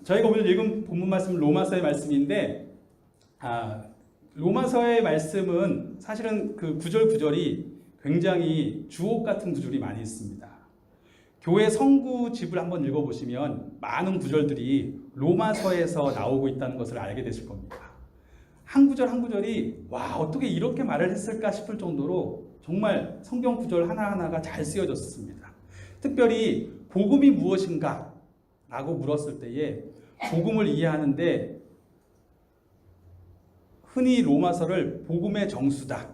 저희가 오늘 읽은 본문 말씀은 로마서의 말씀인데, 로마서의 말씀은 사실은 그 구절구절이 굉장히 주옥 같은 구절이 많이 있습니다. 교회 성구집을 한번 읽어보시면 많은 구절들이 로마서에서 나오고 있다는 것을 알게 되실 겁니다. 한 구절 한 구절이 와, 어떻게 이렇게 말을 했을까 싶을 정도로 정말 성경 구절 하나하나가 잘 쓰여졌습니다. 특별히 복음이 무엇인가 라고 물었을 때에 복음을 이해하는데 흔히 로마서를 복음의 정수다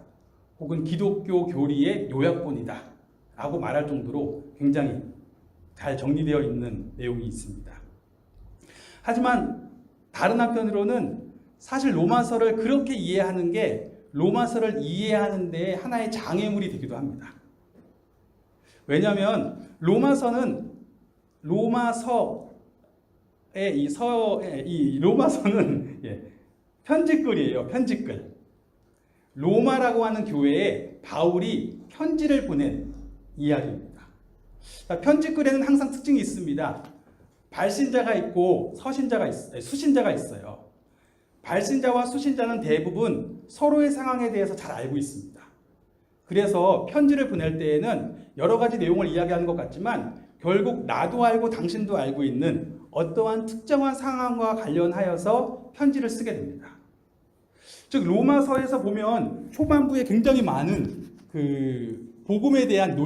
혹은 기독교 교리의 요약본이다 라고 말할 정도로 굉장히 잘 정리되어 있는 내용이 있습니다. 하지만 다른 한편으로는 사실 로마서를 그렇게 이해하는 게 로마서를 이해하는 데 하나의 장애물이 되기도 합니다. 왜냐하면 로마서는 편지글이에요. 편지글. 로마라고 하는 교회에 바울이 편지를 보낸 이야기입니다. 편지글에는 항상 특징이 있습니다. 발신자가 있고 수신자가 있어요. 발신자와 수신자는 대부분 서로의 상황에 대해서 잘 알고 있습니다. 그래서 편지를 보낼 때에는 여러 가지 내용을 이야기하는 것 같지만 결국 나도 알고 당신도 알고 있는 어떠한 특정한 상황과 관련하여서 편지를 쓰게 됩니다. 즉 로마서에서 보면 초반부에 굉장히 많은 복음에 대한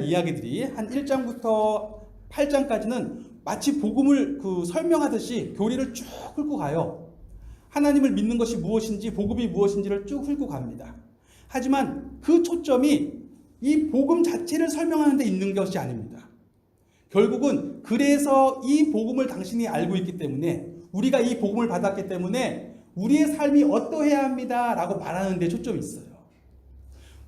이야기들이 한 1장부터 8장까지는 마치 복음을 설명하듯이 교리를 쭉 훑고 가요. 하나님을 믿는 것이 무엇인지 복음이 무엇인지를 쭉 훑고 갑니다. 하지만 그 초점이 이 복음 자체를 설명하는 데 있는 것이 아닙니다. 결국은 그래서 이 복음을 당신이 알고 있기 때문에 우리가 이 복음을 받았기 때문에 우리의 삶이 어떠해야 합니다 라고 말하는 데 초점이 있어요.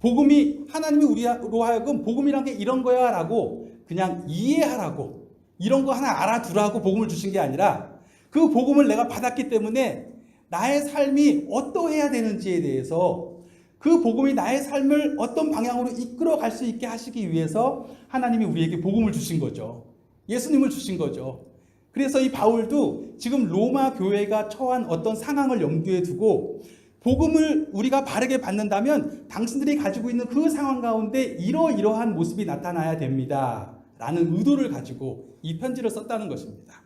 복음이 하나님이 우리로 하여금 복음이란 게 이런 거야 라고 그냥 이해하라고 이런 거 하나 알아두라고 복음을 주신 게 아니라 그 복음을 내가 받았기 때문에 나의 삶이 어떠해야 되는지에 대해서 그 복음이 나의 삶을 어떤 방향으로 이끌어 갈 수 있게 하시기 위해서 하나님이 우리에게 복음을 주신 거죠. 예수님을 주신 거죠. 그래서 이 바울도 지금 로마 교회가 처한 어떤 상황을 염두에 두고 복음을 우리가 바르게 받는다면 당신들이 가지고 있는 그 상황 가운데 이러이러한 모습이 나타나야 됩니다 라는 의도를 가지고 이 편지를 썼다는 것입니다.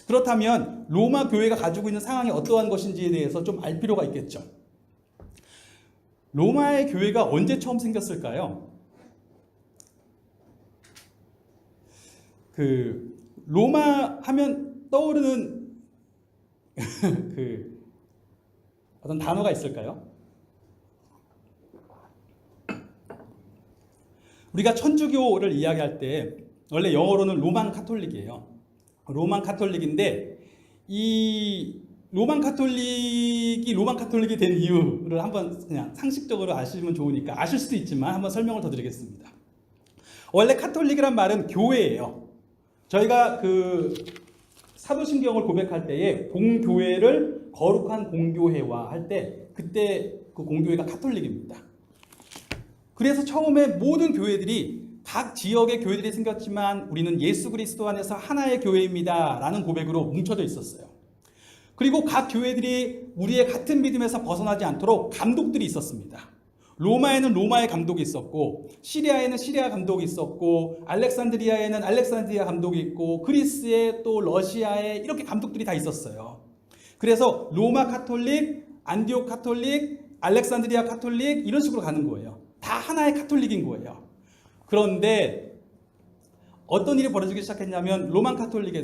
그렇다면 로마 교회가 가지고 있는 상황이 어떠한 것인지에 대해서 좀 알 필요가 있겠죠. 로마의 교회가 언제 처음 생겼을까요? 로마 하면 떠오르는 어떤 단어가 있을까요? 우리가 천주교를 이야기할 때 원래 영어로는 로만 카톨릭이에요. 로만 카톨릭인데 이 로만 카톨릭이 된 이유를 한번 그냥 상식적으로 아시면 좋으니까 아실 수도 있지만 한번 설명을 더 드리겠습니다. 원래 카톨릭이란 말은 교회예요. 저희가 사도신경을 고백할 때에 공교회를 거룩한 공교회화 할 때 그때 그 공교회가 카톨릭입니다. 그래서 처음에 모든 교회들이 각 지역의 교회들이 생겼지만 우리는 예수 그리스도 안에서 하나의 교회입니다 라는 고백으로 뭉쳐져 있었어요. 그리고 각 교회들이 우리의 같은 믿음에서 벗어나지 않도록 감독들이 있었습니다. 로마에는 로마의 감독이 있었고 시리아에는 시리아 감독이 있었고 알렉산드리아에는 알렉산드리아 감독이 있고 그리스에 또 러시아에 이렇게 감독들이 다 있었어요. 그래서 로마 카톨릭, 안디옥 카톨릭, 알렉산드리아 카톨릭 이런 식으로 가는 거예요. 다 하나의 카톨릭인 거예요. 그런데 어떤 일이 벌어지기 시작했냐면 로만 카톨릭의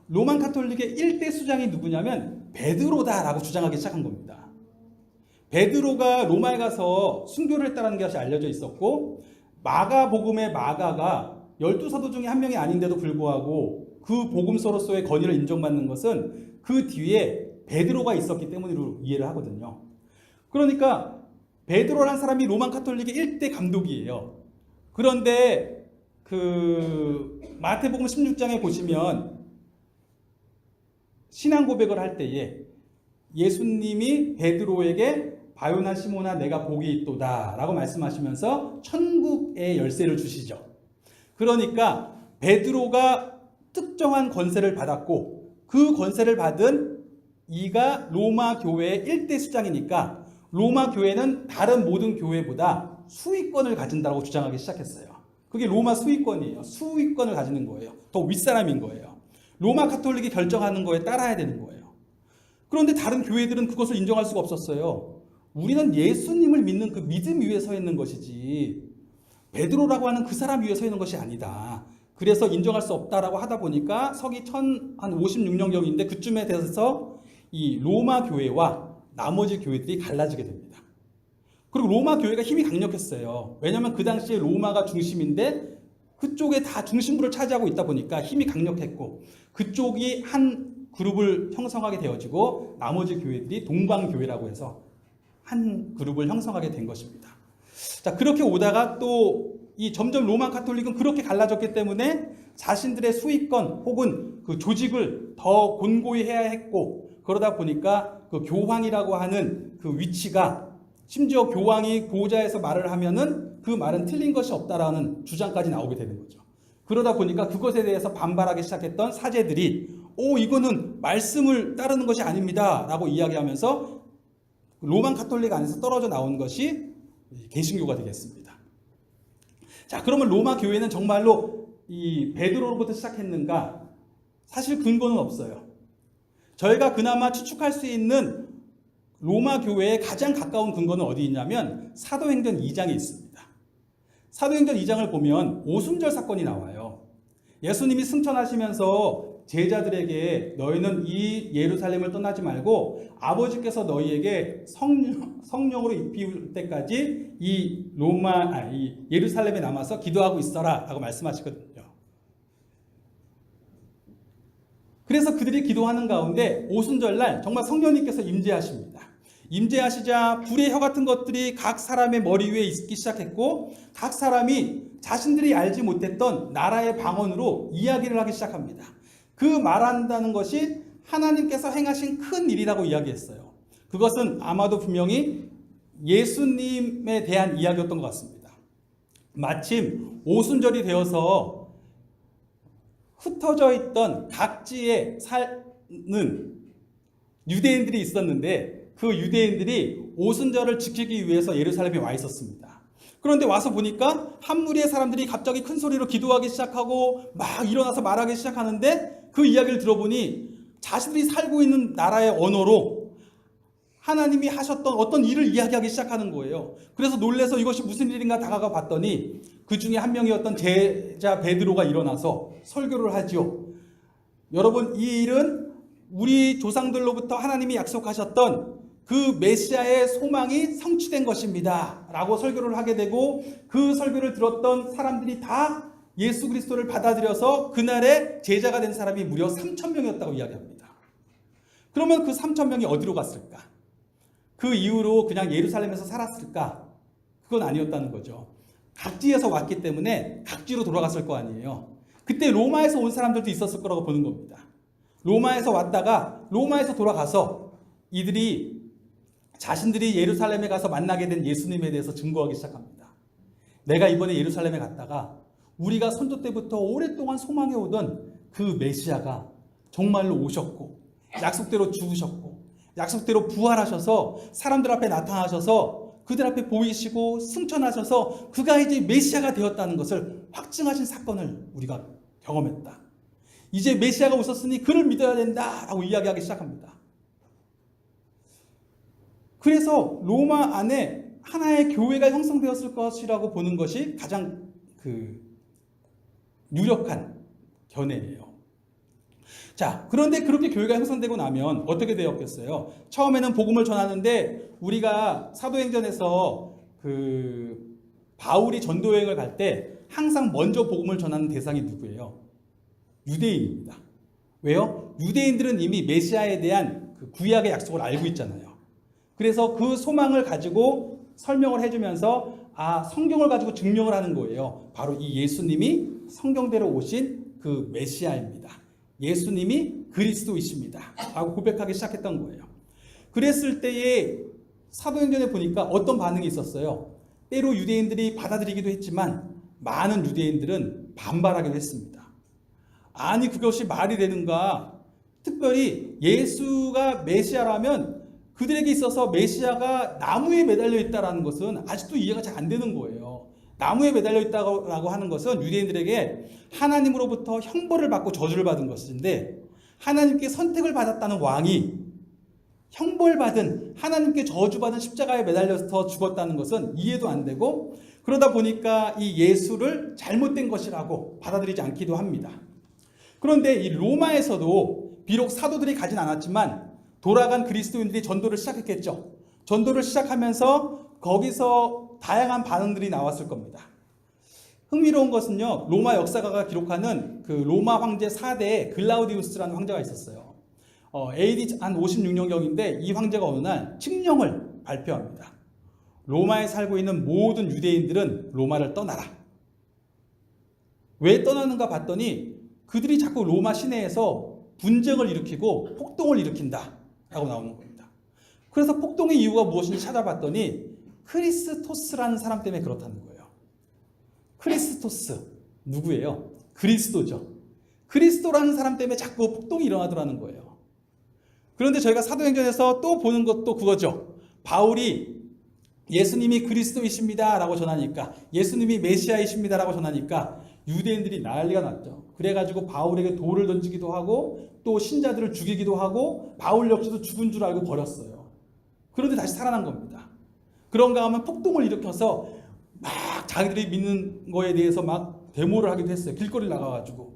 1대 수장이 누구냐면 베드로다라고 주장하기 시작한 겁니다. 베드로가 로마에 가서 순교를 했다는 것이 알려져 있었고 마가복음의 마가가 12사도 중에 한 명이 아닌데도 불구하고 그 복음서로서의 권위를 인정받는 것은 그 뒤에 베드로가 있었기 때문으로 이해를 하거든요. 그러니까 베드로라는 사람이 로만 카톨릭의 1대 감독이에요. 그런데 마태복음 16장에 보시면 신앙 고백을 할 때에 예수님이 베드로에게 바요나 시몬아 내가 복이 있도다 라고 말씀하시면서 천국의 열쇠를 주시죠. 그러니까 베드로가 특정한 권세를 받았고 그 권세를 받은 이가 로마 교회의 1대 수장이니까 로마 교회는 다른 모든 교회보다 수위권을 가진다고 주장하기 시작했어요. 그게 로마 수위권이에요. 수위권을 가지는 거예요. 더 윗사람인 거예요. 로마 카톨릭이 결정하는 거에 따라야 되는 거예요. 그런데 다른 교회들은 그것을 인정할 수가 없었어요. 우리는 예수님을 믿는 그 믿음 위에 서 있는 것이지 베드로라고 하는 그 사람 위에 서 있는 것이 아니다. 그래서 인정할 수 없다라고 하다 보니까 서기 1056년경인데 그쯤에 돼서 이 로마 교회와 나머지 교회들이 갈라지게 됩니다. 그리고 로마 교회가 힘이 강력했어요. 왜냐하면 그 당시에 로마가 중심인데 그쪽에 다 중심부를 차지하고 있다 보니까 힘이 강력했고 그쪽이 한 그룹을 형성하게 되어지고 나머지 교회들이 동방교회라고 해서 한 그룹을 형성하게 된 것입니다. 자, 그렇게 오다가 또 이 점점 로마 카톨릭은 그렇게 갈라졌기 때문에 자신들의 수익권 혹은 그 조직을 더 곤고히 해야 했고 그러다 보니까 그 교황이라고 하는 그 위치가 심지어 교황이 보좌에서 말을 하면은 그 말은 틀린 것이 없다라는 주장까지 나오게 되는 거죠. 그러다 보니까 그것에 대해서 반발하기 시작했던 사제들이 이거는 말씀을 따르는 것이 아닙니다 라고 이야기하면서 로만 카톨릭 안에서 떨어져 나온 것이 개신교가 되겠습니다. 자, 그러면 로마 교회는 정말로 이 베드로로부터 시작했는가? 사실 근거는 없어요. 저희가 그나마 추측할 수 있는 로마 교회에 가장 가까운 근거는 어디 있냐면 사도행전 2장에 있습니다. 사도행전 2장을 보면 오순절 사건이 나와요. 예수님이 승천하시면서 제자들에게 너희는 이 예루살렘을 떠나지 말고 아버지께서 너희에게 성령으로 입히울 때까지 이 예루살렘에 남아서 기도하고 있어라 라고 말씀하시거든요. 그래서 그들이 기도하는 가운데 오순절날 정말 성령님께서 임재하십니다. 임재하시자 불의 혀 같은 것들이 각 사람의 머리 위에 있기 시작했고 각 사람이 자신들이 알지 못했던 나라의 방언으로 이야기를 하기 시작합니다. 그 말한다는 것이 하나님께서 행하신 큰 일이라고 이야기했어요. 그것은 아마도 분명히 예수님에 대한 이야기였던 것 같습니다. 마침 오순절이 되어서 흩어져 있던 각지에 사는 유대인들이 있었는데 그 유대인들이 오순절을 지키기 위해서 예루살렘에 와 있었습니다. 그런데 와서 보니까 한 무리의 사람들이 갑자기 큰 소리로 기도하기 시작하고 막 일어나서 말하기 시작하는데 그 이야기를 들어보니 자신들이 살고 있는 나라의 언어로 하나님이 하셨던 어떤 일을 이야기하기 시작하는 거예요. 그래서 놀라서 이것이 무슨 일인가 다가가 봤더니 그 중에 한 명이었던 제자 베드로가 일어나서 설교를 하지요. 여러분, 이 일은 우리 조상들로부터 하나님이 약속하셨던 그 메시아의 소망이 성취된 것입니다 라고 설교를 하게 되고 그 설교를 들었던 사람들이 다 예수 그리스도를 받아들여서 그날에 제자가 된 사람이 무려 3,000명이었다고 이야기합니다. 그러면 그 3,000명이 어디로 갔을까? 그 이후로 그냥 예루살렘에서 살았을까? 그건 아니었다는 거죠. 각지에서 왔기 때문에 각지로 돌아갔을 거 아니에요. 그때 로마에서 온 사람들도 있었을 거라고 보는 겁니다. 로마에서 왔다가 로마에서 돌아가서 이들이 자신들이 예루살렘에 가서 만나게 된 예수님에 대해서 증거하기 시작합니다. 내가 이번에 예루살렘에 갔다가 우리가 선조 때부터 오랫동안 소망해오던 그 메시아가 정말로 오셨고 약속대로 죽으셨고 약속대로 부활하셔서 사람들 앞에 나타나셔서 그들 앞에 보이시고 승천하셔서 그가 이제 메시아가 되었다는 것을 확증하신 사건을 우리가 경험했다. 이제 메시아가 오셨으니 그를 믿어야 된다라고 이야기하기 시작합니다. 그래서 로마 안에 하나의 교회가 형성되었을 것이라고 보는 것이 가장 유력한 견해예요. 자, 그런데 그렇게 교회가 형성되고 나면 어떻게 되었겠어요? 처음에는 복음을 전하는데 우리가 사도행전에서 바울이 전도여행을 갈 때 항상 먼저 복음을 전하는 대상이 누구예요? 유대인입니다. 왜요? 유대인들은 이미 메시아에 대한 구약의 약속을 알고 있잖아요. 그래서 그 소망을 가지고 설명을 해주면서 성경을 가지고 증명을 하는 거예요. 바로 이 예수님이 성경대로 오신 그 메시아입니다. 예수님이 그리스도이십니다 라고 고백하기 시작했던 거예요. 그랬을 때에 사도행전에 보니까 어떤 반응이 있었어요? 때로 유대인들이 받아들이기도 했지만 많은 유대인들은 반발하기도 했습니다. 아니 그것이 말이 되는가? 특별히 예수가 메시아라면 그들에게 있어서 메시아가 나무에 매달려 있다라는 것은 아직도 이해가 잘 안 되는 거예요. 나무에 매달려 있다고 하는 것은 유대인들에게 하나님으로부터 형벌을 받고 저주를 받은 것인데, 하나님께 선택을 받았다는 왕이 형벌받은, 하나님께 저주받은 십자가에 매달려서 죽었다는 것은 이해도 안 되고, 그러다 보니까 이 예수를 잘못된 것이라고 받아들이지 않기도 합니다. 그런데 이 로마에서도 비록 사도들이 가진 않았지만 돌아간 그리스도인들이 전도를 시작했겠죠. 전도를 시작하면서 거기서 다양한 반응들이 나왔을 겁니다. 흥미로운 것은요, 로마 역사가가 기록하는 그 로마 황제 4대에 글라우디우스라는 황제가 있었어요. AD 한 56년경인데 이 황제가 어느 날 칙령을 발표합니다. 로마에 살고 있는 모든 유대인들은 로마를 떠나라. 왜 떠나는가 봤더니 그들이 자꾸 로마 시내에서 분쟁을 일으키고 폭동을 일으킨다 라고 나오는 겁니다. 그래서 폭동의 이유가 무엇인지 찾아봤더니 크리스토스라는 사람 때문에 그렇다는 거예요. 크리스토스 누구예요? 그리스도죠. 그리스도라는 사람 때문에 자꾸 폭동이 일어나더라는 거예요. 그런데 저희가 사도행전에서 또 보는 것도 그거죠. 바울이 예수님이 그리스도이십니다 라고 전하니까, 예수님이 메시아이십니다 라고 전하니까 유대인들이 난리가 났죠. 그래가지고 바울에게 돌을 던지기도 하고 또 신자들을 죽이기도 하고 바울 역시도 죽은 줄 알고 버렸어요. 그런데 다시 살아난 겁니다. 그런가 하면 폭동을 일으켜서 막 자기들이 믿는 거에 대해서 막 데모를 하기도 했어요. 길거리 나가가지고.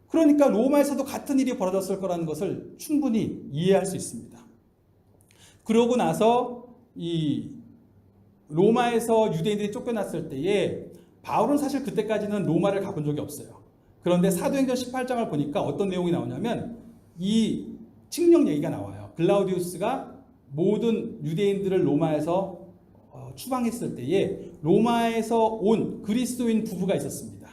그러니까 로마에서도 같은 일이 벌어졌을 거라는 것을 충분히 이해할 수 있습니다. 그러고 나서 이 로마에서 유대인들이 쫓겨났을 때에 바울은 사실 그때까지는 로마를 가본 적이 없어요. 그런데 사도행전 18장을 보니까 어떤 내용이 나오냐면 이 칙령 얘기가 나와요. 글라우디우스가 모든 유대인들을 로마에서 추방했을 때에 로마에서 온 그리스도인 부부가 있었습니다.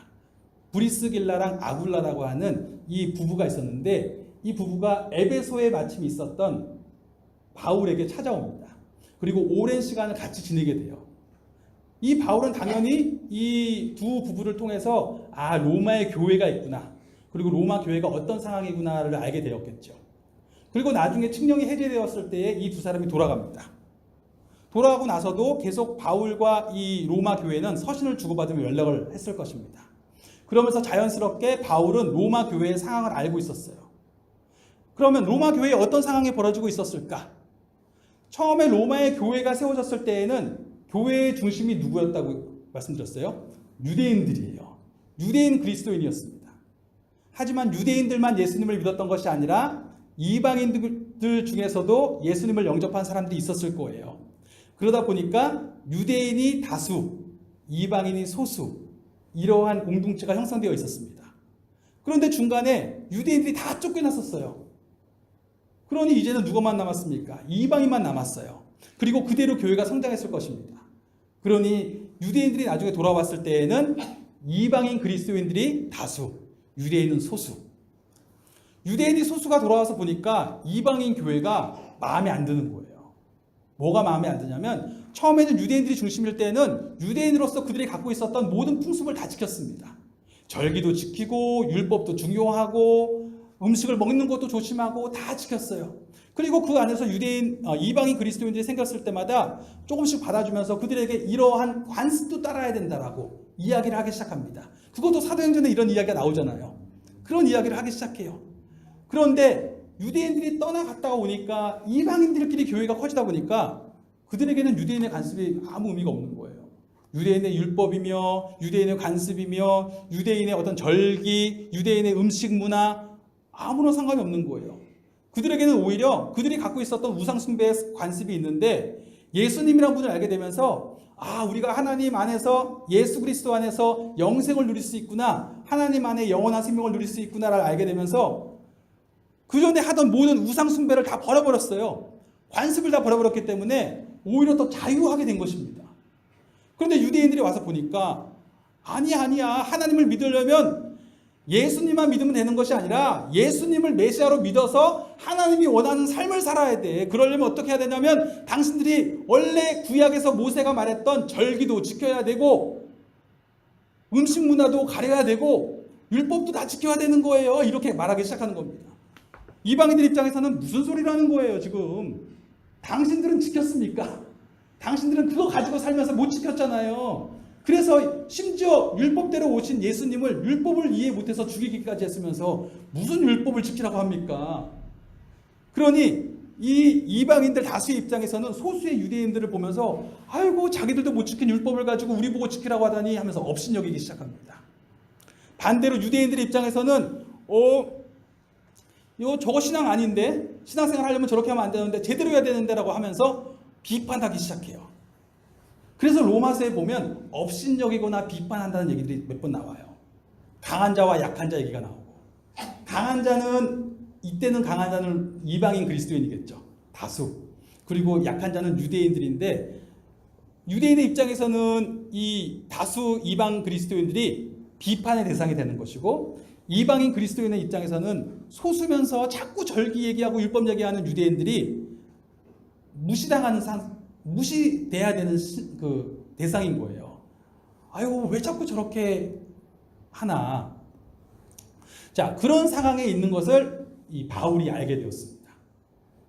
브리스길라랑 아굴라라고 하는 이 부부가 있었는데, 이 부부가 에베소에 마침 있었던 바울에게 찾아옵니다. 그리고 오랜 시간을 같이 지내게 돼요. 이 바울은 당연히 이 두 부부를 통해서 로마의 교회가 있구나, 그리고 로마 교회가 어떤 상황이구나를 알게 되었겠죠. 그리고 나중에 칙령이 해제되었을 때에 이 두 사람이 돌아갑니다. 돌아가고 나서도 계속 바울과 이 로마 교회는 서신을 주고받으며 연락을 했을 것입니다. 그러면서 자연스럽게 바울은 로마 교회의 상황을 알고 있었어요. 그러면 로마 교회에 어떤 상황이 벌어지고 있었을까? 처음에 로마의 교회가 세워졌을 때에는 교회의 중심이 누구였다고 말씀드렸어요? 유대인들이에요. 유대인 그리스도인이었습니다. 하지만 유대인들만 예수님을 믿었던 것이 아니라 이방인들 중에서도 예수님을 영접한 사람들이 있었을 거예요. 그러다 보니까 유대인이 다수, 이방인이 소수, 이러한 공동체가 형성되어 있었습니다. 그런데 중간에 유대인들이 다 쫓겨났었어요. 그러니 이제는 누가만 남았습니까? 이방인만 남았어요. 그리고 그대로 교회가 성장했을 것입니다. 그러니 유대인들이 나중에 돌아왔을 때에는 이방인 그리스도인들이 다수, 유대인은 소수. 유대인이 소수가 돌아와서 보니까 이방인 교회가 마음에 안 드는 거예요. 뭐가 마음에 안 드냐면, 처음에는 유대인들이 중심일 때는 유대인으로서 그들이 갖고 있었던 모든 풍습을 다 지켰습니다. 절기도 지키고 율법도 중요하고 음식을 먹는 것도 조심하고 다 지켰어요. 그리고 그 안에서 이방인 그리스도인들이 생겼을 때마다 조금씩 받아주면서 그들에게 이러한 관습도 따라야 된다라고 이야기를 하기 시작합니다. 그것도 사도행전에 이런 이야기가 나오잖아요. 그런 이야기를 하기 시작해요. 그런데 유대인들이 떠나갔다가 오니까 이방인들끼리 교회가 커지다 보니까 그들에게는 유대인의 관습이 아무 의미가 없는 거예요. 유대인의 율법이며 유대인의 관습이며 유대인의 어떤 절기, 유대인의 음식 문화, 아무런 상관이 없는 거예요. 그들에게는 오히려 그들이 갖고 있었던 우상 숭배의 관습이 있는데, 예수님이라는 분을 알게 되면서 우리가 하나님 안에서, 예수 그리스도 안에서 영생을 누릴 수 있구나, 하나님 안에 영원한 생명을 누릴 수 있구나를 알게 되면서 그 전에 하던 모든 우상 숭배를 다 버려버렸어요. 관습을 다 버려버렸기 때문에 오히려 더 자유하게 된 것입니다. 그런데 유대인들이 와서 보니까 아니야, 하나님을 믿으려면 예수님만 믿으면 되는 것이 아니라 예수님을 메시아로 믿어서 하나님이 원하는 삶을 살아야 돼. 그러려면 어떻게 해야 되냐면, 당신들이 원래 구약에서 모세가 말했던 절기도 지켜야 되고 음식 문화도 가려야 되고 율법도 다 지켜야 되는 거예요. 이렇게 말하기 시작하는 겁니다. 이방인들 입장에서는 무슨 소리라는 거예요, 지금. 당신들은 지켰습니까? 당신들은 그거 가지고 살면서 못 지켰잖아요. 그래서 심지어 율법대로 오신 예수님을 율법을 이해 못해서 죽이기까지 했으면서 무슨 율법을 지키라고 합니까? 그러니 이 이방인들 다수의 입장에서는 소수의 유대인들을 보면서 아이고 자기들도 못 지킨 율법을 가지고 우리 보고 지키라고 하다니 하면서 업신여기기 시작합니다. 반대로 유대인들의 입장에서는 이거 저거 신앙 아닌데, 신앙생활 하려면 저렇게 하면 안 되는데, 제대로 해야 되는데 라고 하면서 비판하기 시작해요. 그래서 로마서에 보면 업신여기거나 비판한다는 얘기들이 몇 번 나와요. 강한 자와 약한 자 얘기가 나오고, 강한 자는 이때는 강한 자는 이방인 그리스도인이겠죠. 다수. 그리고 약한 자는 유대인들인데, 유대인의 입장에서는 이 다수 이방 그리스도인들이 비판의 대상이 되는 것이고, 이방인 그리스도인의 입장에서는 소수면서 자꾸 절기 얘기하고 율법 얘기하는 유대인들이 무시돼야 되는 그 대상인 거예요. 아유, 왜 자꾸 저렇게 하나. 자, 그런 상황에 있는 것을 이 바울이 알게 되었습니다.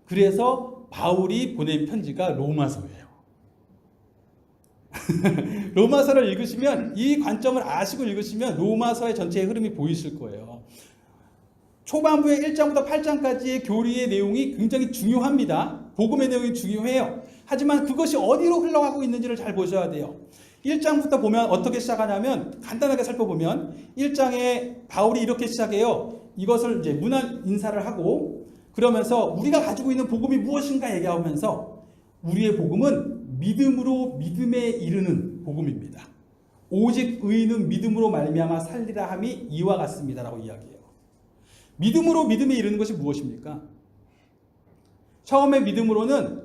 그래서 바울이 보낸 편지가 로마서예요. 로마서를 읽으시면, 이 관점을 아시고 읽으시면 로마서의 전체의 흐름이 보이실 거예요. 초반부의 1장부터 8장까지의 교리의 내용이 굉장히 중요합니다. 복음의 내용이 중요해요. 하지만 그것이 어디로 흘러가고 있는지를 잘 보셔야 돼요. 1장부터 보면 어떻게 시작하냐면, 간단하게 살펴보면 1장에 바울이 이렇게 시작해요. 이것을 이제 문안 인사를 하고, 그러면서 우리가 가지고 있는 복음이 무엇인가 얘기하면서 우리의 복음은 믿음으로 믿음에 이르는 복음입니다. 오직 의인은 믿음으로 말미암아 살리라 함이 이와 같습니다라고 이야기해요. 믿음으로 믿음에 이르는 것이 무엇입니까? 처음에 믿음으로는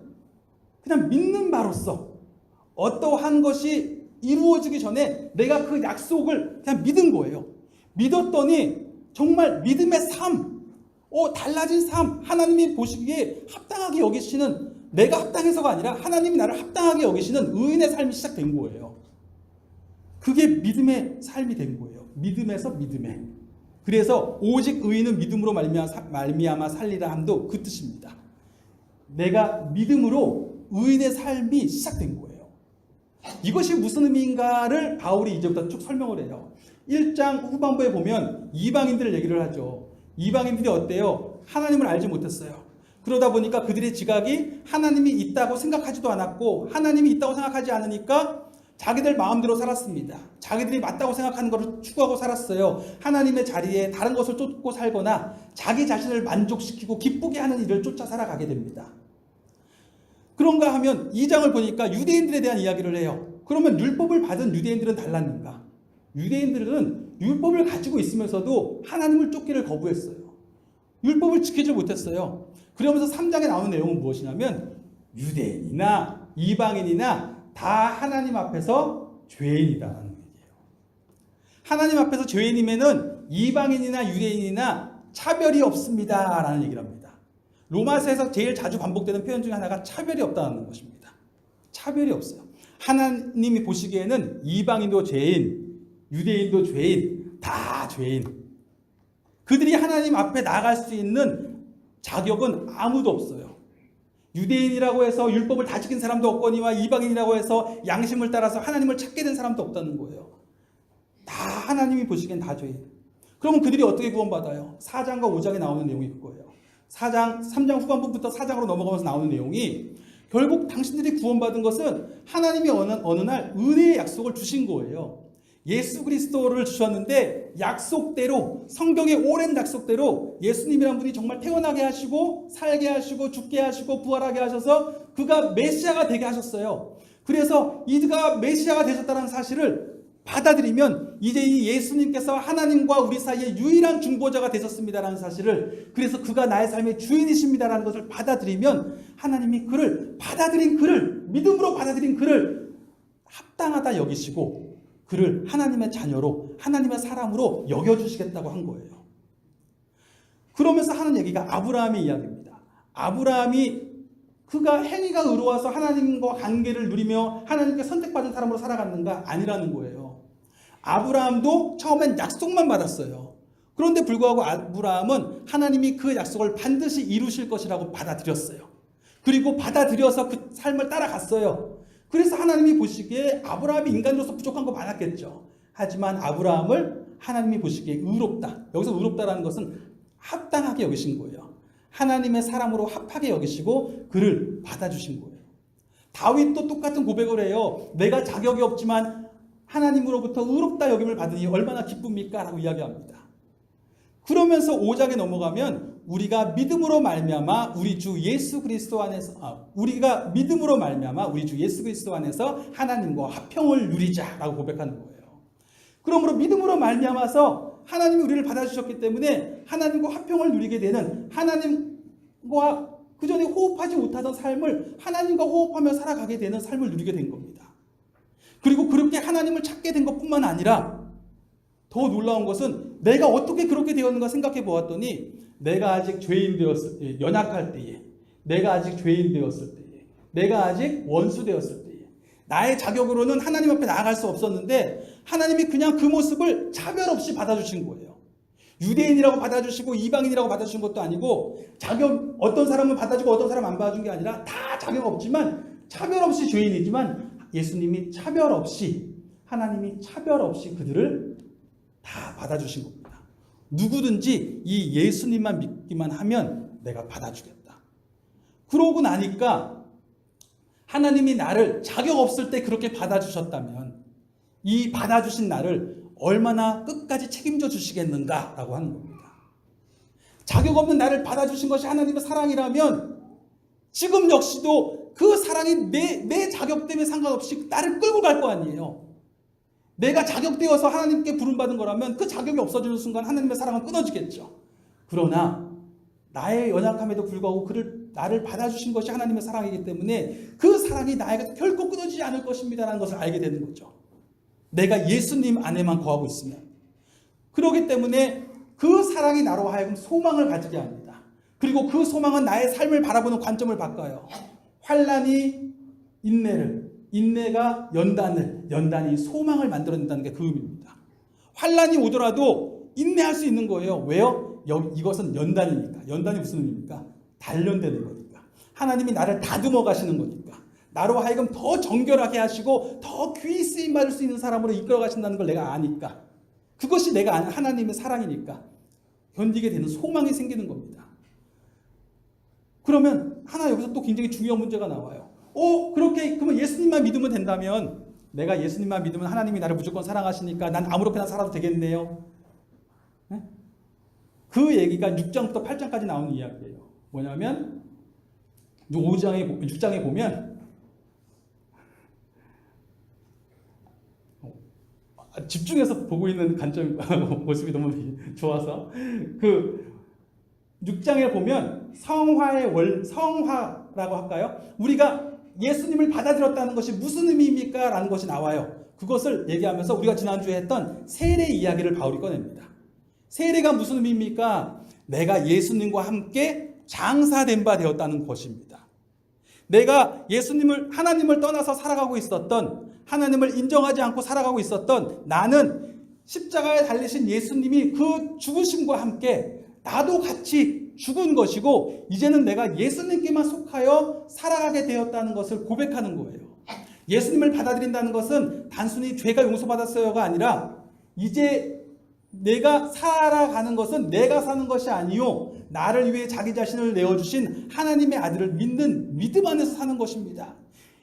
그냥 믿는 바로서 어떠한 것이 이루어지기 전에 내가 그 약속을 그냥 믿은 거예요. 믿었더니 정말 믿음의 삶, 달라진 삶, 하나님이 보시기에 합당하게 여기시는, 내가 합당해서가 아니라 하나님이 나를 합당하게 여기시는 의인의 삶이 시작된 거예요. 그게 믿음의 삶이 된 거예요. 믿음에서 믿음에. 그래서 오직 의인은 믿음으로 말미암아 살리라 함도 그 뜻입니다. 내가 믿음으로 의인의 삶이 시작된 거예요. 이것이 무슨 의미인가를 바울이 이제부터 쭉 설명을 해요. 1장 후반부에 보면 이방인들 얘기를 하죠. 이방인들이 어때요? 하나님을 알지 못했어요. 그러다 보니까 그들의 지각이 하나님이 있다고 생각하지도 않았고, 하나님이 있다고 생각하지 않으니까 자기들 마음대로 살았습니다. 자기들이 맞다고 생각하는 것을 추구하고 살았어요. 하나님의 자리에 다른 것을 쫓고 살거나 자기 자신을 만족시키고 기쁘게 하는 일을 쫓아 살아가게 됩니다. 그런가 하면 2장을 보니까 유대인들에 대한 이야기를 해요. 그러면 율법을 받은 유대인들은 달랐는가? 유대인들은 율법을 가지고 있으면서도 하나님을 쫓기를 거부했어요. 율법을 지키지 못했어요. 그러면서 3장에 나오는 내용은 무엇이냐면, 유대인이나 이방인이나 다 하나님 앞에서 죄인이다라는 얘기예요. 하나님 앞에서 죄인이면은 이방인이나 유대인이나 차별이 없습니다라는 얘기를 합니다. 로마서에서 제일 자주 반복되는 표현 중에 하나가 차별이 없다는 것입니다. 차별이 없어요. 하나님이 보시기에는 이방인도 죄인, 유대인도 죄인, 다 죄인. 그들이 하나님 앞에 나갈 수 있는 자격은 아무도 없어요. 유대인이라고 해서 율법을 다 지킨 사람도 없거니와 이방인이라고 해서 양심을 따라서 하나님을 찾게 된 사람도 없다는 거예요. 다 하나님이 보시기엔 다 죄인. 그러면 그들이 어떻게 구원받아요? 4장과 5장에 나오는 내용이 그거예요. 3장 후반부부터 4장으로 넘어가면서 나오는 내용이, 결국 당신들이 구원받은 것은 하나님이 어느 날 은혜의 약속을 주신 거예요. 예수 그리스도를 주셨는데 약속대로, 성경의 오랜 약속대로 예수님이란 분이 정말 태어나게 하시고 살게 하시고 죽게 하시고 부활하게 하셔서 그가 메시아가 되게 하셨어요. 그래서 이가 메시아가 되셨다는 사실을 받아들이면 이제 이 예수님께서 하나님과 우리 사이에 유일한 중보자가 되셨습니다라는 사실을, 그래서 그가 나의 삶의 주인이십니다라는 것을 받아들이면 하나님이 믿음으로 받아들인 그를 합당하다 여기시고 그를 하나님의 자녀로, 하나님의 사람으로 여겨주시겠다고 한 거예요. 그러면서 하는 얘기가 아브라함의 이야기입니다. 아브라함이 그가 행위가 의로워서 하나님과 관계를 누리며 하나님께 선택받은 사람으로 살아갔는가? 아니라는 거예요. 아브라함도 처음엔 약속만 받았어요. 그런데 불구하고 아브라함은 하나님이 그 약속을 반드시 이루실 것이라고 받아들였어요. 그리고 받아들여서 그 삶을 따라갔어요. 그래서 하나님이 보시기에 아브라함이 인간으로서 부족한 거 많았겠죠. 하지만 아브라함을 하나님이 보시기에 의롭다. 여기서 의롭다라는 것은 합당하게 여기신 거예요. 하나님의 사람으로 합하게 여기시고 그를 받아주신 거예요. 다윗도 똑같은 고백을 해요. 내가 자격이 없지만 하나님으로부터 의롭다 여김을 받으니 얼마나 기쁩니까? 라고 이야기합니다. 그러면서 5장에 넘어가면 우리가 믿음으로 말미암아 우리 주 예수 그리스도 안에서 하나님과 화평을 누리자라고 고백하는 거예요. 그러므로 믿음으로 말미암아서 하나님이 우리를 받아주셨기 때문에 하나님과 화평을 누리게 되는, 하나님과 그전에 호흡하지 못하던 삶을 하나님과 호흡하며 살아가게 되는 삶을 누리게 된 겁니다. 그리고 그렇게 하나님을 찾게 된 것뿐만 아니라 더 놀라운 것은 내가 어떻게 그렇게 되었는가 생각해 보았더니 내가 아직 죄인 되었을 때, 연약할 때에, 내가 아직 죄인 되었을 때에, 내가 아직 원수 되었을 때에 나의 자격으로는 하나님 앞에 나아갈 수 없었는데 하나님이 그냥 그 모습을 차별 없이 받아주신 거예요. 유대인이라고 받아주시고 이방인이라고 받아주신 것도 아니고 어떤 사람은 받아주고 어떤 사람은 안 받아준 게 아니라 다 자격 없지만 차별 없이 죄인이지만 예수님이 차별 없이, 하나님이 차별 없이 그들을 다 받아주신 겁니다. 누구든지 이 예수님만 믿기만 하면 내가 받아주겠다. 그러고 나니까 하나님이 나를 자격 없을 때 그렇게 받아주셨다면 이 받아주신 나를 얼마나 끝까지 책임져 주시겠는가라고 하는 겁니다. 자격 없는 나를 받아주신 것이 하나님의 사랑이라면 지금 역시도 그 사랑이 내 자격 때문에 상관없이 나를 끌고 갈 거 아니에요. 내가 자격되어서 하나님께 부름받은 거라면 그 자격이 없어지는 순간 하나님의 사랑은 끊어지겠죠. 그러나 나의 연약함에도 불구하고 나를 받아주신 것이 하나님의 사랑이기 때문에 그 사랑이 나에게 결코 끊어지지 않을 것입니다라는 것을 알게 되는 거죠. 내가 예수님 안에만 거하고 있으면. 그렇기 때문에 그 사랑이 나로 하여금 소망을 가지게 합니다. 그리고 그 소망은 나의 삶을 바라보는 관점을 바꿔요. 환난이 인내를, 인내가 연단을, 연단이 소망을 만들어낸다는 게 그 의미입니다. 환난이 오더라도 인내할 수 있는 거예요. 왜요? 이것은 연단이니까. 연단이 무슨 의미입니까? 단련되는 거니까. 하나님이 나를 다듬어 가시는 거니까. 나로 하여금 더 정결하게 하시고 더 귀히 쓰임 받을 수 있는 사람으로 이끌어 가신다는 걸 내가 아니까. 그것이 내가 아는 하나님의 사랑이니까 견디게 되는 소망이 생기는 겁니다. 그러면 하나 여기서 또 굉장히 중요한 문제가 나와요. 그러면 예수님만 믿으면 된다면, 내가 예수님만 믿으면 하나님이 나를 무조건 사랑하시니까 난 아무렇게나 살아도 되겠네요. 네? 그 얘기가 6장부터 8장까지 나오는 이야기예요. 뭐냐면 6장에 보면 집중해서 보고 있는 관점 모습이 너무 좋아서 그 6장에 보면 성화라고 할까요? 우리가 예수님을 받아들였다는 것이 무슨 의미입니까? 라는 것이 나와요. 그것을 얘기하면서 우리가 지난주에 했던 세례 이야기를 바울이 꺼냅니다. 세례가 무슨 의미입니까? 내가 예수님과 함께 장사된 바 되었다는 것입니다. 내가 하나님을 떠나서 살아가고 있었던, 하나님을 인정하지 않고 살아가고 있었던 나는 십자가에 달리신 예수님이 그 죽으심과 함께 나도 같이 죽은 것이고 이제는 내가 예수님께만 속하여 살아가게 되었다는 것을 고백하는 거예요. 예수님을 받아들인다는 것은 단순히 죄가 용서받았어요가 아니라 이제 내가 살아가는 것은 내가 사는 것이 아니요 나를 위해 자기 자신을 내어주신 하나님의 아들을 믿는 믿음 안에서 사는 것입니다.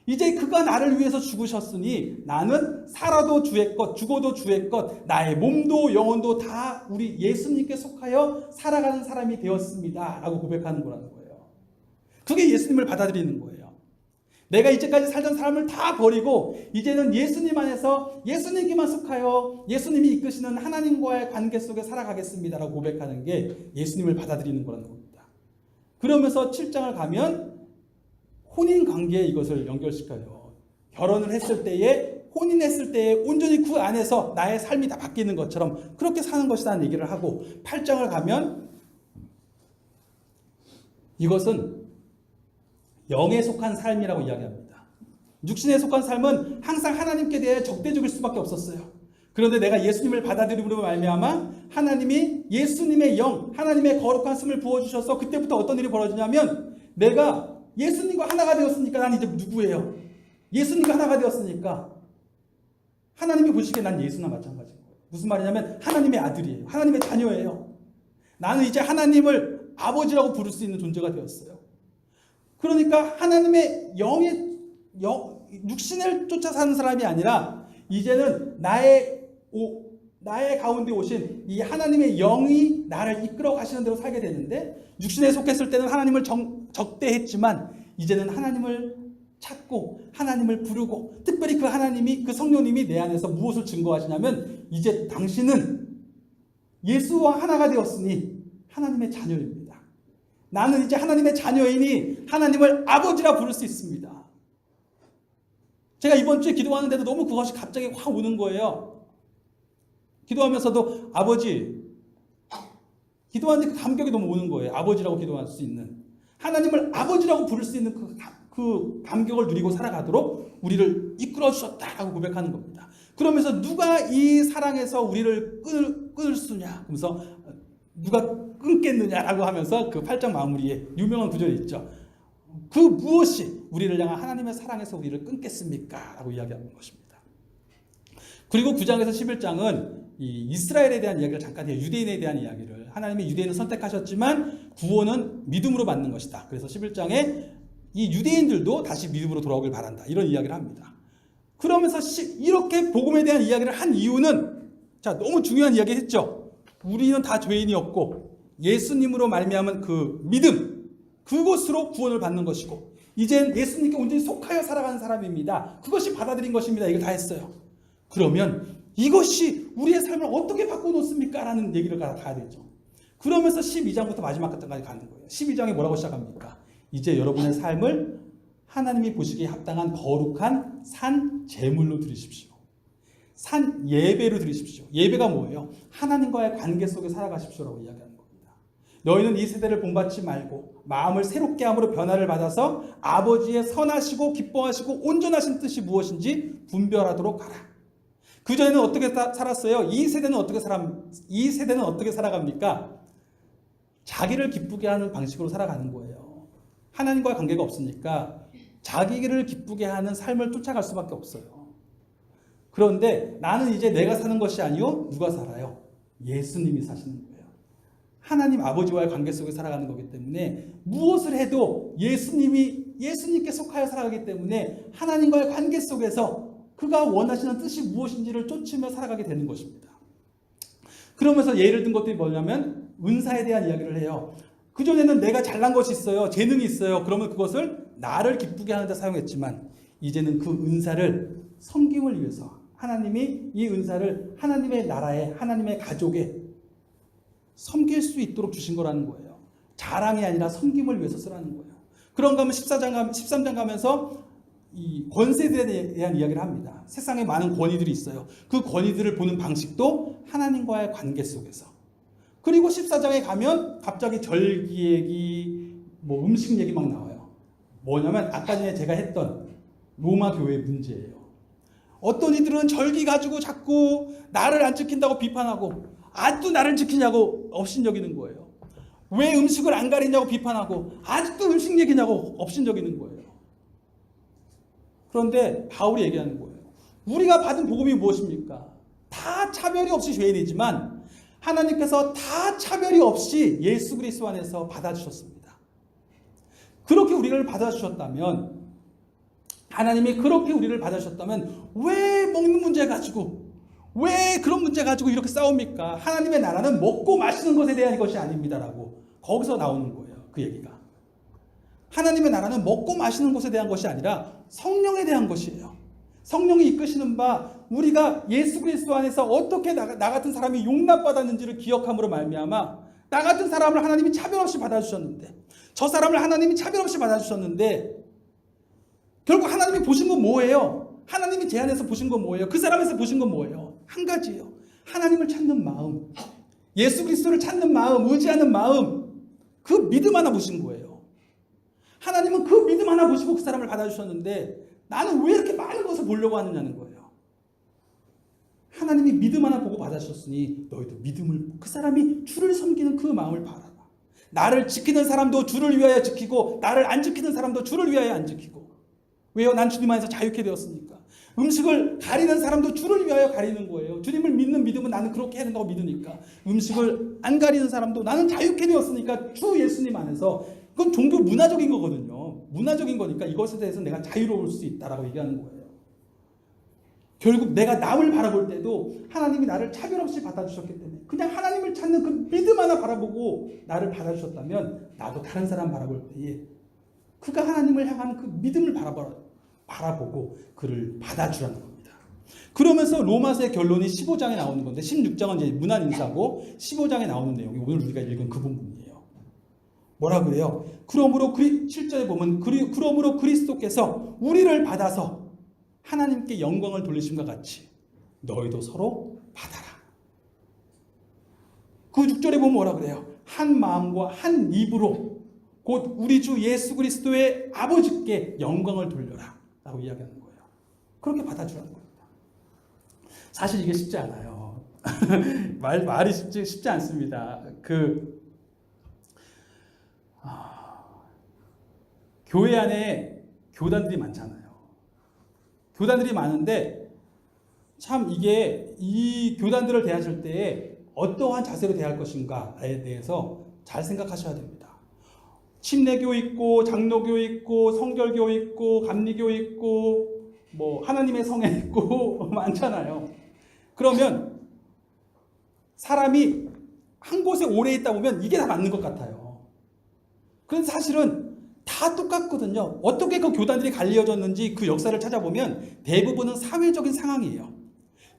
이제 그가 나를 위해서 죽으셨으니 나는 살아도 주의 것, 죽어도 주의 것, 나의 몸도 영혼도 다 우리 예수님께 속하여 살아가는 사람이 되었습니다 라고 고백하는 거라는 거예요. 그게 예수님을 받아들이는 거예요. 내가 이제까지 살던 삶을 다 버리고 이제는 예수님 안에서 예수님께만 속하여 예수님이 이끄시는 하나님과의 관계 속에 살아가겠습니다 라고 고백하는 게 예수님을 받아들이는 거라는 겁니다. 그러면서 7장을 가면 혼인관계에 이것을 연결시켜요. 결혼을 했을 때에, 혼인했을 때에 온전히 그 안에서 나의 삶이 다 바뀌는 것처럼 그렇게 사는 것이라는 얘기를 하고 8장을 가면 이것은 영에 속한 삶이라고 이야기합니다. 육신에 속한 삶은 항상 하나님께 대해 적대적일 수밖에 없었어요. 그런데 내가 예수님을 받아들임으로 말미암아 하나님이 예수님의 영, 하나님의 거룩한 숨을 부어주셔서 그때부터 어떤 일이 벌어지냐면 내가 예수님과 하나가 되었으니까 난 이제 누구예요? 예수님과 하나가 되었으니까 하나님이 보시기에 난 예수나 마찬가지인 거예요. 무슨 말이냐면 하나님의 아들이에요. 하나님의 자녀예요. 나는 이제 하나님을 아버지라고 부를 수 있는 존재가 되었어요. 그러니까 하나님의 육신을 쫓아 사는 사람이 아니라 이제는 나의 가운데 오신 이 하나님의 영이 나를 이끌어 가시는 대로 살게 되는데, 육신에 속했을 때는 하나님을 적대했지만 이제는 하나님을 찾고 하나님을 부르고, 특별히 그 하나님이, 그 성령님이 내 안에서 무엇을 증거하시냐면 이제 당신은 예수와 하나가 되었으니 하나님의 자녀입니다. 나는 이제 하나님의 자녀이니 하나님을 아버지라 부를 수 있습니다. 제가 이번 주에 기도하는데도 너무 그것이 갑자기 확 오는 거예요. 기도하면서도 아버지, 기도하는데 그 감격이 너무 오는 거예요. 아버지라고 기도할 수 있는, 하나님을 아버지라고 부를 수 있는 그 감격을 누리고 살아가도록 우리를 이끌어 주셨다라고 고백하는 겁니다. 그러면서 누가 이 사랑에서 우리를 끊을 수냐, 그러면서 누가 끊겠느냐라고 하면서 그 8장 마무리에 유명한 구절이 있죠. 그 무엇이 우리를 향한 하나님의 사랑에서 우리를 끊겠습니까? 라고 이야기하는 것입니다. 그리고 9장에서 11장은 이 이스라엘에 대한 이야기를 잠깐 해요. 유대인에 대한 이야기를. 하나님이 유대인을 선택하셨지만 구원은 믿음으로 받는 것이다. 그래서 11장에 이 유대인들도 다시 믿음으로 돌아오길 바란다. 이런 이야기를 합니다. 그러면서 이렇게 복음에 대한 이야기를 한 이유는, 자, 너무 중요한 이야기 했죠. 우리는 다 죄인이었고 예수님으로 말미암은 그 믿음, 그것으로 구원을 받는 것이고 이젠 예수님께 온전히 속하여 살아가는 사람입니다. 그것이 받아들인 것입니다. 이걸 다 했어요. 그러면 이것이 우리의 삶을 어떻게 바꿔놓습니까? 라는 얘기를 가야 되죠. 그러면서 12장부터 마지막 까지 가는 거예요. 12장에 뭐라고 시작합니까? 이제 여러분의 삶을 하나님이 보시기에 합당한 거룩한 산 제물로 드리십시오. 산 예배로 드리십시오. 예배가 뭐예요? 하나님과의 관계 속에 살아가십시오라고 이야기하는 겁니다. 너희는 이 세대를 본받지 말고 마음을 새롭게 함으로 변화를 받아서 아버지의 선하시고 기뻐하시고 온전하신 뜻이 무엇인지 분별하도록 하라. 그전에는 어떻게 살았어요? 이 세대는 어떻게 살아갑니까? 자기를 기쁘게 하는 방식으로 살아가는 거예요. 하나님과의 관계가 없으니까 자기를 기쁘게 하는 삶을 쫓아갈 수밖에 없어요. 그런데 나는 이제 내가 사는 것이 아니요, 누가 살아요? 예수님이 사시는 거예요. 하나님 아버지와의 관계 속에 살아가는 거기 때문에 무엇을 해도 예수님께 속하여 살아가기 때문에 하나님과의 관계 속에서 그가 원하시는 뜻이 무엇인지를 쫓으며 살아가게 되는 것입니다. 그러면서 예를 든 것들이 뭐냐면 은사에 대한 이야기를 해요. 그전에는 내가 잘난 것이 있어요. 재능이 있어요. 그러면 그것을 나를 기쁘게 하는 데 사용했지만 이제는 그 은사를 섬김을 위해서 하나님이 이 은사를 하나님의 나라에, 하나님의 가족에 섬길 수 있도록 주신 거라는 거예요. 자랑이 아니라 섬김을 위해서 쓰라는 거예요. 그런가 하면 13장 가면서 이 권세들에 대한 이야기를 합니다. 세상에 많은 권위들이 있어요. 그 권위들을 보는 방식도 하나님과의 관계 속에서. 그리고 14장에 가면 갑자기 절기 얘기, 음식 얘기 막 나와요. 뭐냐면 아까 전에 제가 했던 로마 교회의 문제예요. 어떤 이들은 절기 가지고 자꾸 나를 안 지킨다고 비판하고 아직도 나를 지키냐고 업신여기는 거예요. 왜 음식을 안 가리냐고 비판하고 아직도 음식 얘기냐고 업신여기는 거예요. 그런데 바울이 얘기하는 거예요. 우리가 받은 복음이 무엇입니까? 다 차별이 없이 죄인이지만 하나님께서 다 차별이 없이 예수 그리스도 안에서 받아주셨습니다. 그렇게 우리를 받아주셨다면, 하나님이 그렇게 우리를 받아주셨다면 왜 먹는 문제 가지고, 왜 그런 문제 가지고 이렇게 싸웁니까? 하나님의 나라는 먹고 마시는 것에 대한 것이 아닙니다라고 거기서 나오는 거예요. 그 얘기가. 하나님의 나라는 먹고 마시는 것에 대한 것이 아니라 성령에 대한 것이에요. 성령이 이끄시는 바 우리가 예수 그리스도 안에서 어떻게 나 같은 사람이 용납받았는지를 기억함으로 말미암아 나 같은 사람을 하나님이 차별 없이 받아주셨는데, 저 사람을 하나님이 차별 없이 받아주셨는데 결국 하나님이 보신 건 뭐예요? 하나님이 제 안에서 보신 건 뭐예요? 그 사람에서 보신 건 뭐예요? 한 가지예요. 하나님을 찾는 마음, 예수 그리스도를 찾는 마음, 의지하는 마음, 그 믿음 하나 보신 거예요. 하나님은 그 믿음 하나 보시고 그 사람을 받아주셨는데 나는 왜 이렇게 많은 것을 보려고 하느냐는 거예요. 하나님이 믿음 하나 보고 받아주셨으니 너희도 믿음을, 그 사람이 주를 섬기는 그 마음을 바라라. 나를 지키는 사람도 주를 위하여 지키고 나를 안 지키는 사람도 주를 위하여 안 지키고. 왜요? 난 주님 안에서 자유케 되었으니까. 음식을 가리는 사람도 주를 위하여 가리는 거예요. 주님을 믿는 믿음은 나는 그렇게 해야 된다고 믿으니까. 음식을 안 가리는 사람도 나는 자유케 되었으니까 주 예수님 안에서. 그건 종교 문화적인 거거든요. 문화적인 거니까 이것에 대해서 내가 자유로울 수 있다라고 얘기하는 거예요. 결국 내가 남을 바라볼 때도 하나님이 나를 차별 없이 받아주셨기 때문에 그냥 하나님을 찾는 그 믿음 하나 바라보고 나를 받아주셨다면 나도 다른 사람 바라볼 때에 그가 하나님을 향한 그 믿음을 바라보고 그를 받아주라는 겁니다. 그러면서 로마서의 결론이 15장에 나오는 건데 16장은 이제 문안 인사고 15장에 나오는 내용이 오늘 우리가 읽은 그 부분이에요. 뭐라 그래요? 그러므로 7절에 보면 그러므로 그리스도께서 우리를 받아서 하나님께 영광을 돌리심과 같이 너희도 서로 받아라. 그 6절에 보면 뭐라 그래요? 한 마음과 한 입으로 곧 우리 주 예수 그리스도의 아버지께 영광을 돌려라 라고 이야기하는 거예요. 그렇게 받아주라는 겁니다. 사실 이게 쉽지 않아요. 말이 쉽지 않습니다. 교회 안에 교단들이 많잖아요. 교단들이 많은데 참 이게 이 교단들을 대하실 때에 어떠한 자세로 대할 것인가에 대해서 잘 생각하셔야 됩니다. 침례교 있고 장로교 있고 성결교 있고 감리교 있고 뭐 하나님의 성에 있고 많잖아요. 그러면 사람이 한 곳에 오래 있다 보면 이게 다 맞는 것 같아요. 그런데 사실은 다 똑같거든요. 어떻게 그 교단들이 갈리어졌는지 그 역사를 찾아보면 대부분은 사회적인 상황이에요.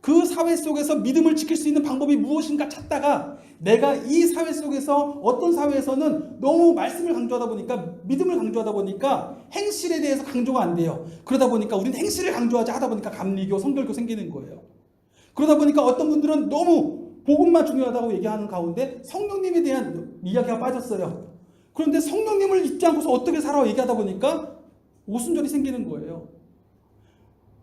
그 사회 속에서 믿음을 지킬 수 있는 방법이 무엇인가 찾다가 내가 이 사회 속에서 어떤 사회에서는 너무 말씀을 강조하다 보니까 믿음을 강조하다 보니까 행실에 대해서 강조가 안 돼요. 그러다 보니까 우리는 행실을 강조하자 하다 보니까 감리교, 성결교 생기는 거예요. 그러다 보니까 어떤 분들은 너무 복음만 중요하다고 얘기하는 가운데 성령님에 대한 이야기가 빠졌어요. 그런데 성령님을 잊지 않고서 어떻게 살아 얘기하다 보니까 오순절이 생기는 거예요.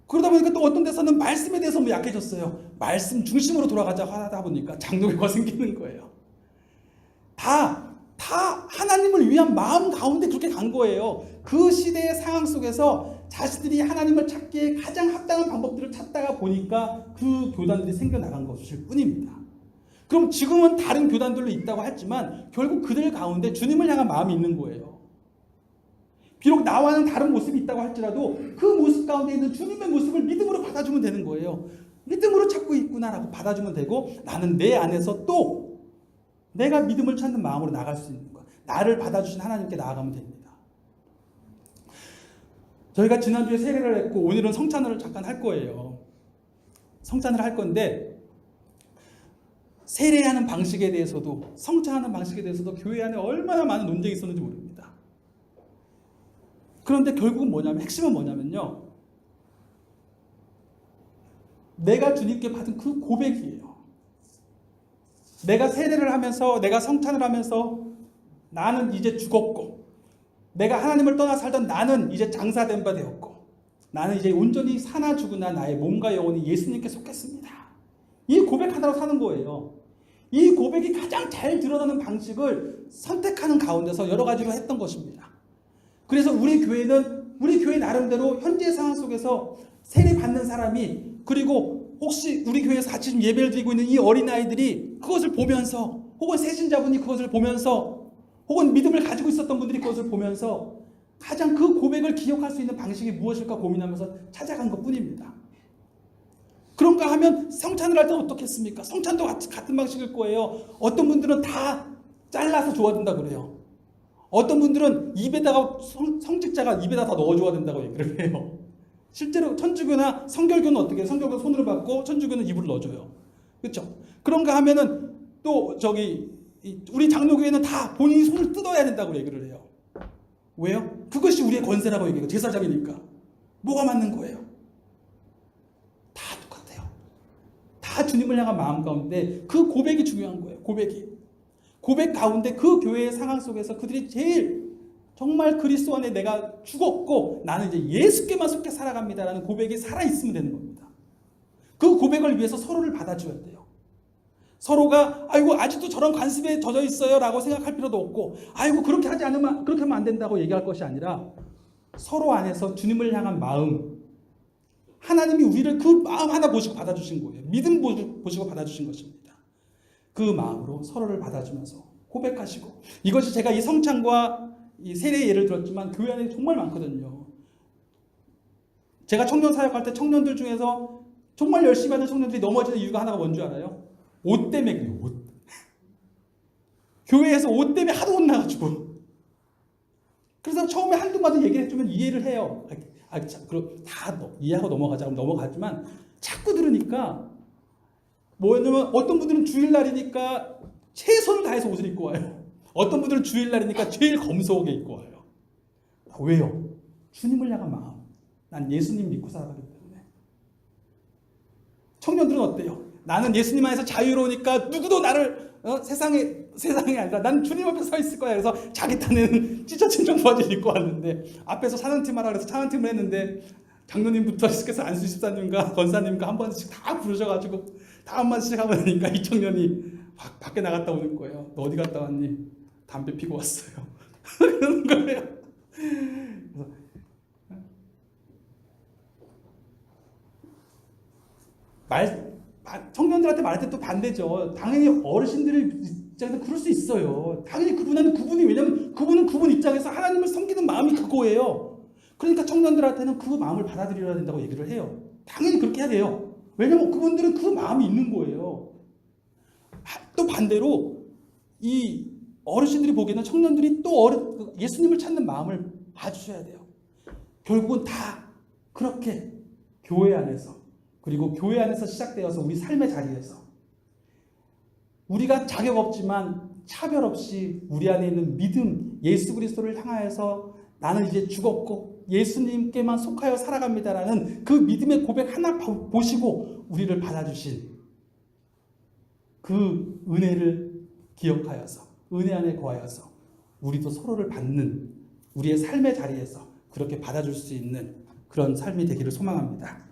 그러다 보니까 또 어떤 데서는 말씀에 대해서 너무 약해졌어요. 말씀 중심으로 돌아가자 하다 보니까 장로교가 생기는 거예요. 다 하나님을 위한 마음 가운데 그렇게 간 거예요. 그 시대의 상황 속에서 자신들이 하나님을 찾기에 가장 합당한 방법들을 찾다가 보니까 그 교단들이 생겨나간 것일 뿐입니다. 그럼 지금은 다른 교단들로 있다고 했지만 결국 그들 가운데 주님을 향한 마음이 있는 거예요. 비록 나와는 다른 모습이 있다고 할지라도 그 모습 가운데 있는 주님의 모습을 믿음으로 받아주면 되는 거예요. 믿음으로 찾고 있구나라고 받아주면 되고 나는 내 안에서 또 내가 믿음을 찾는 마음으로 나갈 수 있는 거예요. 나를 받아주신 하나님께 나아가면 됩니다. 저희가 지난주에 세례를 했고 오늘은 성찬을 잠깐 할 거예요. 성찬을 할 건데 세례하는 방식에 대해서도 성찬하는 방식에 대해서도 교회 안에 얼마나 많은 논쟁이 있었는지 모릅니다. 그런데 결국은 뭐냐면 핵심은 뭐냐면요. 내가 주님께 받은 그 고백이에요. 내가 세례를 하면서 내가 성찬을 하면서 나는 이제 죽었고 내가 하나님을 떠나 살던 나는 이제 장사된 바 되었고 나는 이제 온전히 사나 죽으나 나의 몸과 영혼이 예수님께 속했습니다. 이 고백 하나로 사는 거예요. 이 고백이 가장 잘 드러나는 방식을 선택하는 가운데서 여러 가지로 했던 것입니다. 그래서 우리 교회는 우리 교회 나름대로 현재 상황 속에서 세례 받는 사람이 그리고 혹시 우리 교회에서 같이 좀 예배를 드리고 있는 이 어린아이들이 그것을 보면서 혹은 세신자분이 그것을 보면서 혹은 믿음을 가지고 있었던 분들이 그것을 보면서 가장 그 고백을 기억할 수 있는 방식이 무엇일까 고민하면서 찾아간 것뿐입니다. 그런가 하면 성찬을 할 때 어떻겠습니까? 성찬도 같은 방식일 거예요. 어떤 분들은 다 잘라서 줘야 된다 그래요. 어떤 분들은 입에다가 성직자가 입에다 다 넣어줘야 된다고 얘기를 해요. 실제로 천주교나 성결교는 어떻게 해요? 성결교 손으로 받고 천주교는 입으로 넣어줘요. 그렇죠? 그런가 하면은 또 우리 장로교회는 다 본인이 손을 뜯어야 된다고 얘기를 해요. 왜요? 그것이 우리의 권세라고 얘기해요. 제사장이니까. 뭐가 맞는 거예요? 다 똑같아요. 다 주님을 향한 마음 가운데 그 고백이 중요한 거예요. 고백 가운데 그 교회의 상황 속에서 그들이 제일 정말 그리스도 안에 내가 죽었고 나는 이제 예수께만 속해 살아갑니다라는 고백이 살아있으면 되는 겁니다. 그 고백을 위해서 서로를 받아줘야 돼요. 서로가 아이고 아직도 저런 관습에 젖어 있어요 라고 생각할 필요도 없고 아이고 그렇게 하지 않으면 그렇게 하면 안 된다고 얘기할 것이 아니라 서로 안에서 주님을 향한 마음, 하나님이 우리를 그 마음 하나 보시고 받아주신 거예요. 믿음 보시고 받아주신 것입니다. 그 마음으로 서로를 받아주면서 고백하시고, 이것이 제가 이 성찬과 이 세례의 예를 들었지만 교회 안에 정말 많거든요. 제가 청년 사역할 때 청년들 중에서 정말 열심히 하는 청년들이 넘어지는 이유가 하나가 뭔지 알아요? 옷 때문에 그래요. 옷. 교회에서 옷 때문에 하도 혼나가지고. 그래서 처음에 한두 마디 얘기를 해주면 이해를 해요. 그럼 다 이해하고 넘어가자. 그럼 넘어가지만 자꾸 들으니까 뭐냐면 어떤 분들은 주일날이니까 최선을 다해서 옷을 입고 와요. 어떤 분들은 주일날이니까 제일 검소하게 입고 와요. 왜요? 주님을 향한 마음. 난 예수님 믿고 살아가기 때문에. 청년들은 어때요? 나는 예수님 안에서 자유로우니까 누구도 나를 세상이 아니라 난 주님 앞에 서 있을 거야. 그래서 자기 딴에는 찢어진 청바지를 입고 왔는데 앞에서 찬양팀 하라 그래서 찬양팀을 했는데 장로님부터 시작해서 안수 집사님과 권사님과 한 번씩 다 부르셔가지고 다 한 번씩 하고 나니까 이 청년이 밖에 나갔다 오는 거예요. 너 어디 갔다 왔니? 담배 피고 왔어요. 그러는 거예요. 청년들한테 말할 때 또 반대죠. 당연히 어르신들 입장에서 그럴 수 있어요. 당연히 그분이 왜냐면 그분은 그분 입장에서 하나님을 섬기는 마음이 그거예요. 그러니까 청년들한테는 그 마음을 받아들여야 된다고 얘기를 해요. 당연히 그렇게 해야 돼요. 왜냐면 그분들은 그 마음이 있는 거예요. 또 반대로 이 어르신들이 보기에는 청년들이 또 예수님을 찾는 마음을 봐주셔야 돼요. 결국은 다 그렇게 교회 안에서, 그리고 교회 안에서 시작되어서 우리 삶의 자리에서 우리가 자격 없지만 차별 없이 우리 안에 있는 믿음, 예수 그리스도를 향하여서 나는 이제 죽었고 예수님께만 속하여 살아갑니다라는 그 믿음의 고백 하나 보시고 우리를 받아주신 그 은혜를 기억하여서 은혜 안에 거하여서 우리도 서로를 받는 우리의 삶의 자리에서 그렇게 받아줄 수 있는 그런 삶이 되기를 소망합니다.